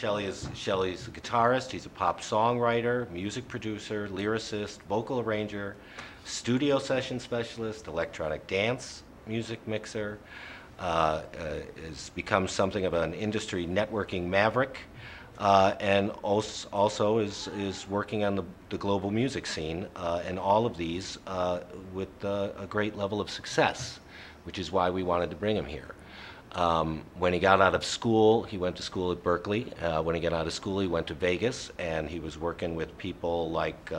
Shelley's a guitarist. He's a pop songwriter, music producer, lyricist, vocal arranger, studio session specialist, electronic dance music mixer. Has become something of an industry networking maverick, and also is working on the global music scene, and all of these with a great level of success, which is why we wanted to bring him here. When he got out of school, he went to school at Berkeley. When he got out of school, he went to Vegas, and he was working with people like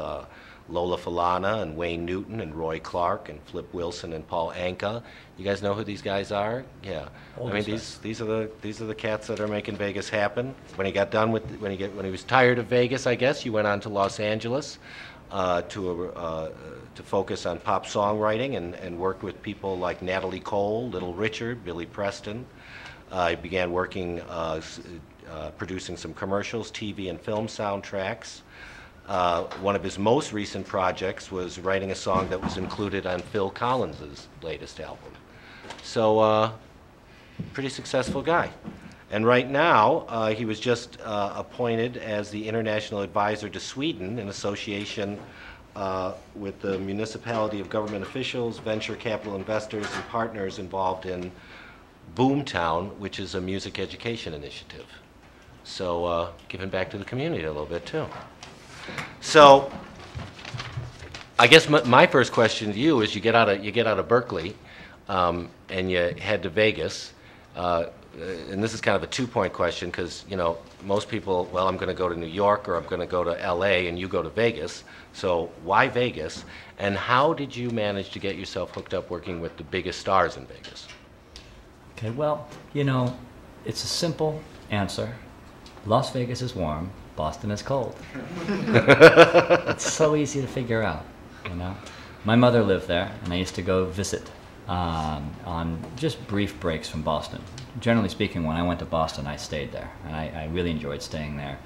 Lola Falana and Wayne Newton and Roy Clark and Flip Wilson and Paul Anka. You guys know who these guys are? Yeah. I mean, these are the cats that are making Vegas happen. When he got done with when he was tired of Vegas, I guess, he went on to Los Angeles to focus on pop songwriting and worked with people like Natalie Cole, Little Richard, Billy Preston. He began working producing some commercials, TV and film soundtracks. One of his most recent projects was writing a song that was included on Phil Collins's latest album. So, pretty successful guy. And right now, he was just appointed as the international advisor to Sweden in association with the municipality of government officials, venture capital investors, and partners involved in Boomtown, which is a music education initiative. So, giving back to the community a little bit, too. So, I guess my first question to you is: you get out of Berkeley, and you head to Vegas, and this is kind of a two-point question because most people, well, I'm going to go to New York or I'm going to go to L.A. and you go to Vegas. So why Vegas? And how did you manage to get yourself hooked up working with the biggest stars in Vegas? Okay, well, it's a simple answer. Las Vegas is warm. Boston is cold. It's so easy to figure out, My mother lived there, and I used to go visit on just brief breaks from Boston. Generally speaking, when I went to Boston, I stayed there, and I really enjoyed staying there,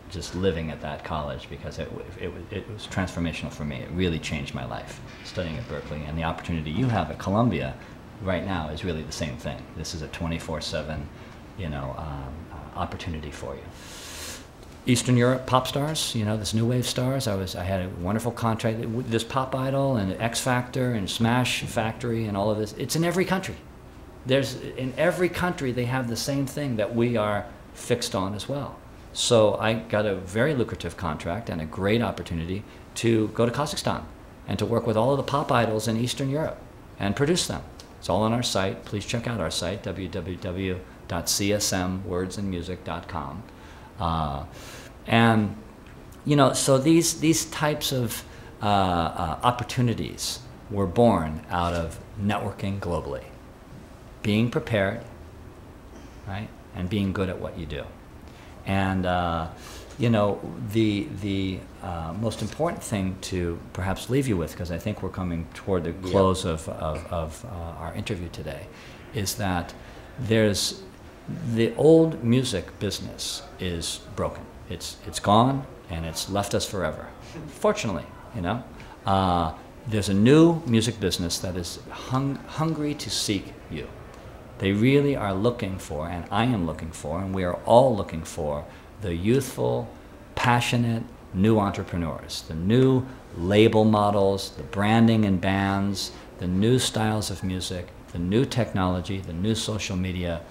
just living at that college, because it was transformational for me. It really changed my life, studying at Berkeley, and the opportunity you have at Columbia right now is really the same thing. This is a 24/7, opportunity for you. Eastern Europe pop stars, this new wave stars. I had a wonderful contract. This Pop Idol and X Factor and Smash Factory and all of this. It's in every country. In every country they have the same thing that we are fixed on as well. So I got a very lucrative contract and a great opportunity to go to Kazakhstan and to work with all of the pop idols in Eastern Europe and produce them. It's all on our site. Please check out our site, www.csmwordsandmusic.com. And so these types of opportunities were born out of networking globally, being prepared, right, and being good at what you do. And the most important thing to perhaps leave you with, because I think we're coming toward the close of our interview today, is that the old music business is broken. It's gone, and it's left us forever. Fortunately, there's a new music business that is hungry to seek you. They really are looking for, and I am looking for, and we are all looking for, the youthful, passionate, new entrepreneurs, the new label models, the branding and bands, the new styles of music, the new technology, the new social media.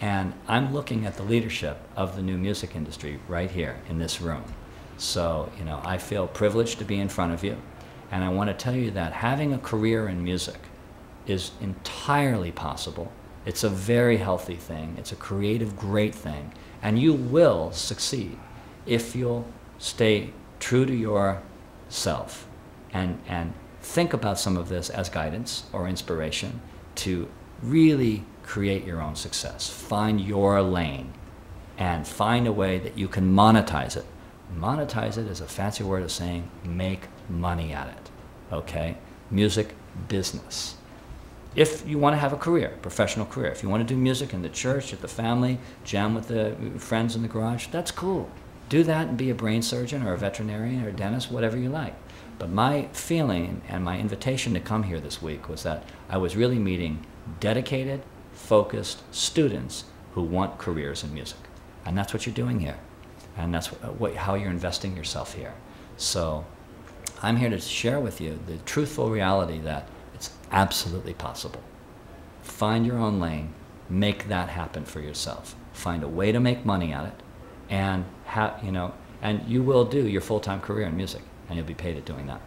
And I'm looking at the leadership of the new music industry right here in this room. So, I feel privileged to be in front of you. And I want to tell you that having a career in music is entirely possible. It's a very healthy thing. It's a creative, great thing. And you will succeed if you'll stay true to yourself and think about some of this as guidance or inspiration to really create your own success. Find your lane and find a way that you can monetize it. Monetize it is a fancy word of saying make money at it, okay? Music business. If you want to have a career, professional career, if you want to do music in the church, at the family, jam with the friends in the garage, that's cool. Do that and be a brain surgeon or a veterinarian or a dentist, whatever you like. But my feeling and my invitation to come here this week was that I was really meeting dedicated, focused students who want careers in music. And that's what you're doing here. And that's how you're investing yourself here. So I'm here to share with you the truthful reality that it's absolutely possible. Find your own lane, make that happen for yourself. Find a way to make money at it, and and you will do your full-time career in music, and you'll be paid at doing that.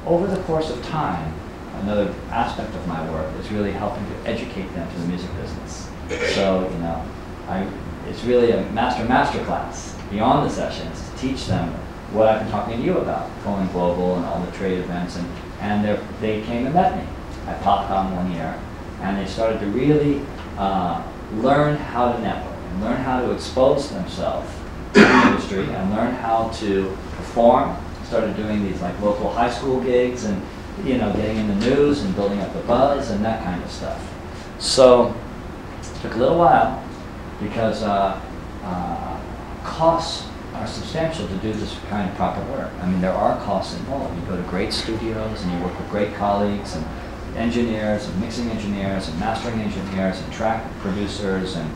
Over the course of time, another aspect of my work is really helping to educate them to the music business. So, it's really a master class beyond the sessions to teach them what I've been talking to you about, going global and all the trade events. And they came and met me at PopCon one year, and they started to really learn how to network and learn how to expose themselves to the industry and learn how to perform. Started doing these like local high school gigs and getting in the news and building up the buzz and that kind of stuff. So it took a little while because costs are substantial to do this kind of proper work. I mean, there are costs involved. You go to great studios and you work with great colleagues and engineers and mixing engineers and mastering engineers and track producers and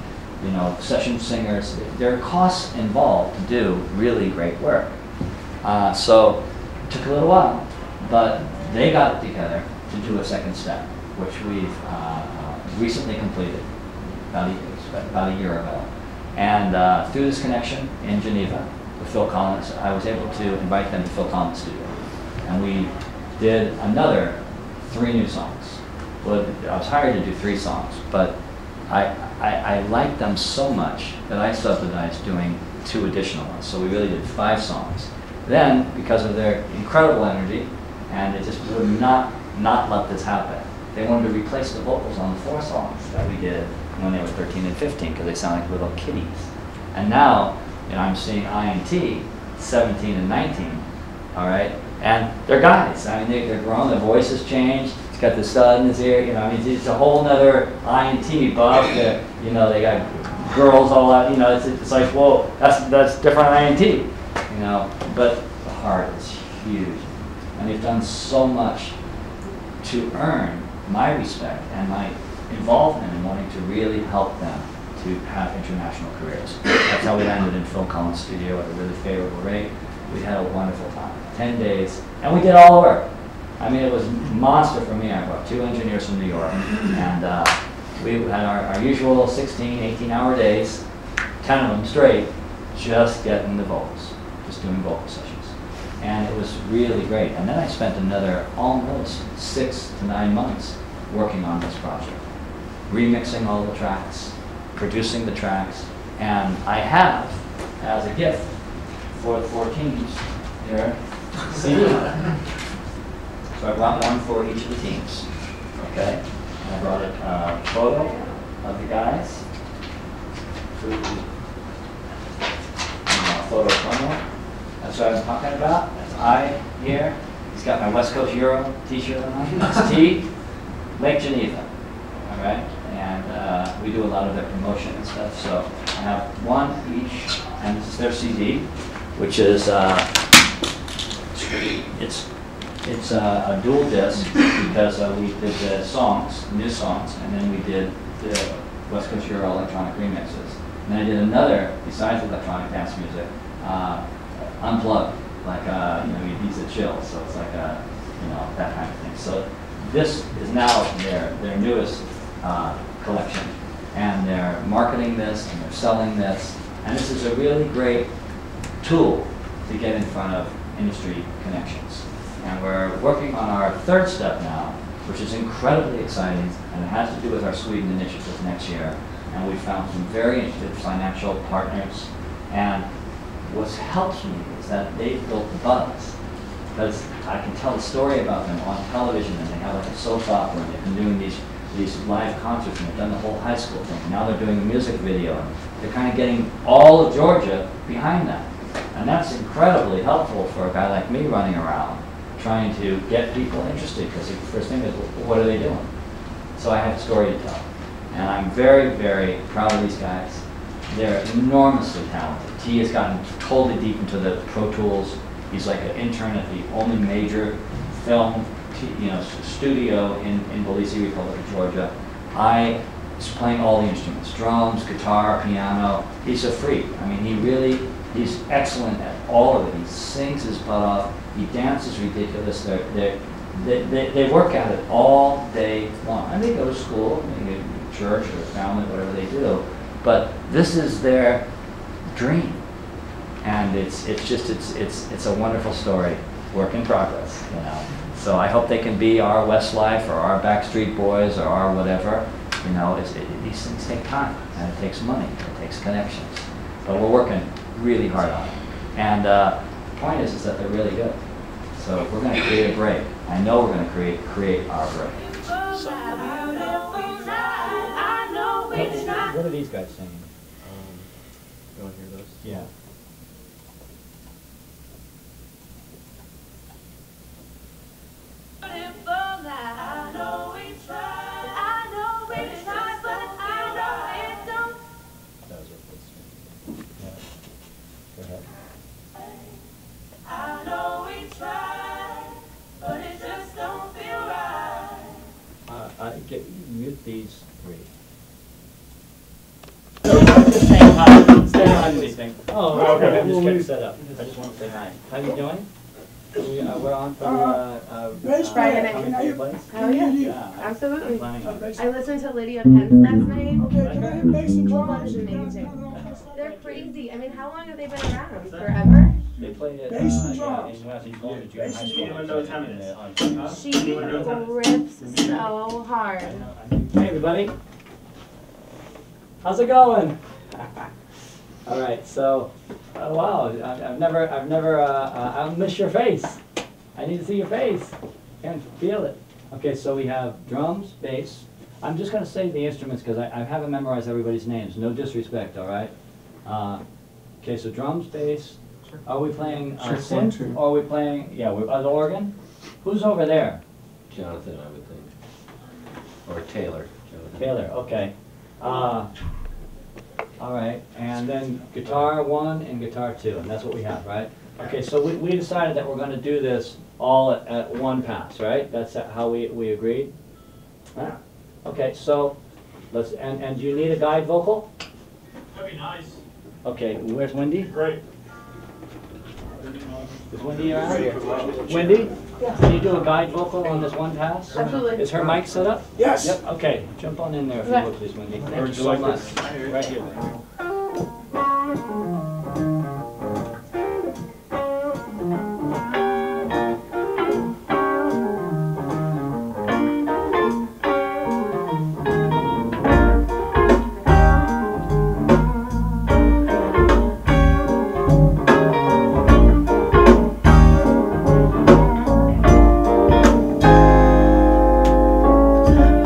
session singers. There are costs involved to do really great work. So it took a little while, but they got it together to do a second step, which we've recently completed about a year ago. And through this connection in Geneva with Phil Collins, I was able to invite them to Phil Collins' studio. And we did another 3 new songs. Well, I was hired to do 3 songs, but I liked them so much that I subsidized doing 2 additional ones. So we really did 5 songs. Then, because of their incredible energy, and they just would not let this happen, they wanted to replace the vocals on the 4 songs that we did when they were 13 and 15, because they sound like little kiddies. And now, I'm seeing INT, 17 and 19, all right? And they're guys. I mean, they're grown, their voices changed. He's got the stud in his ear, it's a whole nother INT buff. They got girls all out, it's like, whoa, that's different INT. But the heart is huge. And they've done so much to earn my respect and my involvement in wanting to really help them to have international careers. That's how we landed in Phil Collins' studio at a really favorable rate. We had a wonderful time, 10 days, and we did all the work. I mean, it was monster for me. I brought 2 engineers from New York, and we had our usual 16, 18-hour days, 10 of them straight, just getting the vocals, just doing vocal sessions. And it was really great. And then I spent another almost 6 to 9 months working on this project, remixing all the tracks, producing the tracks, and I have, as a gift for the 4 teams here, CD. So I brought one for each of the teams, okay? And I brought a photo of the guys, a photo promo. That's what I'm talking about. That's I here. He's got my West Coast Euro t-shirt on. That's T, Lake Geneva, all right? And we do a lot of their promotion and stuff. So I have one each, and this is their CD, which is it's a dual disc because we did the songs, new songs, and then we did the West Coast Euro electronic remixes. And then I did another, besides electronic dance music, unplugged, like you use a chill, so it's like that kind of thing. So this is now their newest collection, and they're marketing this and they're selling this, and this is a really great tool to get in front of industry connections. And we're working on our 3rd step now, which is incredibly exciting, and it has to do with our Sweden initiative next year. And we found some very interested financial partners. And what helps me is that they've built the buzz. Because I can tell a story about them on television, and they have like a soap opera, and they've been doing these live concerts, and they've done the whole high school thing. Now they're doing a music video, and they're kind of getting all of Georgia behind them. And that's incredibly helpful for a guy like me running around, trying to get people interested, because the first thing is, what are they doing? So I have a story to tell. And I'm very, very proud of these guys. They're enormously talented. T has gotten totally deep into the Pro Tools. He's like an intern at the only major film studio in Belize, Republic of Georgia. I He's playing all the instruments, drums, guitar, piano. He's a freak. I mean, he's excellent at all of it. He sings his butt off. He dances ridiculous. They work at it all day long. And they go to school, they go to church or family, whatever they do. But this is their dream. And it's a wonderful story. Work in progress, you know. So I hope they can be our Westlife or our Backstreet Boys or our whatever. You know, these things take time, and it takes money, it takes connections. But we're working really hard on it. And the point is that they're really good. So we're going to create a break. I know we're going to create our break. What are these guys singing? You want to hear those? Yeah. Mute these three. Just saying hi. Say hi to these things. Oh, okay. I'm just getting set up. I just want to say hi. How you doing? We're on for Friday night. coming to your place? Oh yeah, Yeah, absolutely. I'm planning on it. I listened to Lydia Penn's last night. Okay, can I hit bass and drums? That was amazing. They're crazy. I mean, how long have they been around? Forever? They played it Bass and in drums. West Junior High School. Anyone know what time it is? She rips so hard. Hey everybody. How's it going? All right, so wow, I'll miss your face. I need to see your face. Can't feel it. Okay, so we have drums, bass. I'm just going to say the instruments because I haven't memorized everybody's names. No disrespect, all right? Okay, so drums, bass. Are we playing synth? Or are we playing, the organ? Who's over there? Jonathan, I would think. Or Taylor. Jonathan. Taylor, okay. All right, and then guitar 1 and guitar 2, and that's what we have, right? Okay, so we decided that we're going to do this all at one pass, right? That's how we agreed? Right? Okay, so let's, and do you need a guide vocal? That'd be nice. Okay, where's Wendy? Great. Is Wendy around? Wendy? Can you do a guide vocal on this one pass? Absolutely. Is her mic set up? Yes. Yep, okay. Jump on in there if you Okay. would, please, Wendy. Or Thank you just so like much. this. Right here.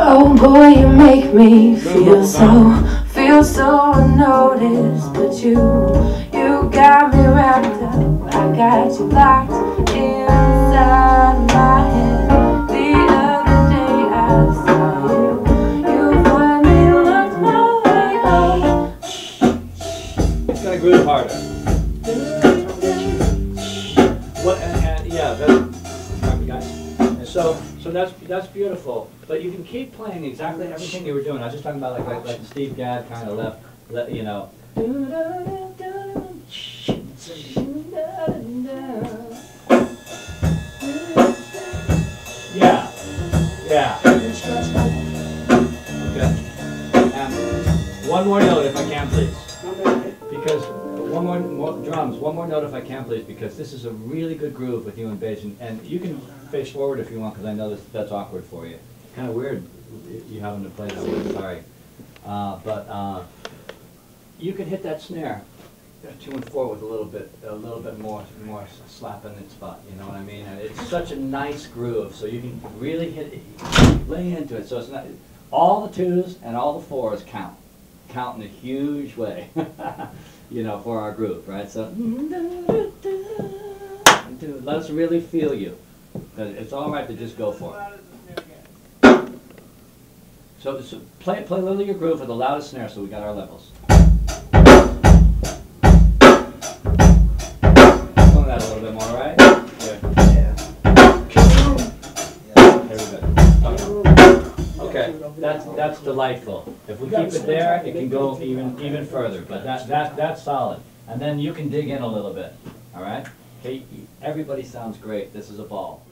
Oh boy, you make me feel so unnoticed. But you got me wrapped up. I got you locked inside my head. The other day I saw you finally looked my way. Oh. It's gonna groove harder. What? And yeah, guys. So that's beautiful. But you can keep playing exactly everything you were doing. I was just talking about like Steve Gadd kind of left, you know. Yeah. Okay. And one more note, if I can, please. Because one more drums. One more note, if I can, please. Because this is a really good groove with you and bass, and you can face forward if you want, because I know that's awkward for you. Kind of weird, you having to play that way. Sorry, but you can hit that snare 2 and 4 with a little bit more slap in its butt. You know what I mean? And it's such a nice groove, so you can really hit it, lay into it. So it's not all the 2s and all the 4s count in a huge way. You know, for our groove, right? So let's really feel you. It's all right to just go for it. So play a little of your groove with the loudest snare, so we got our levels. Slow that a little bit more, right? Yeah. Very good. Okay. Okay. That's delightful. If we keep it there, it can go even further, but that's solid. And then you can dig in a little bit, all right? Okay, everybody sounds great. This is a ball.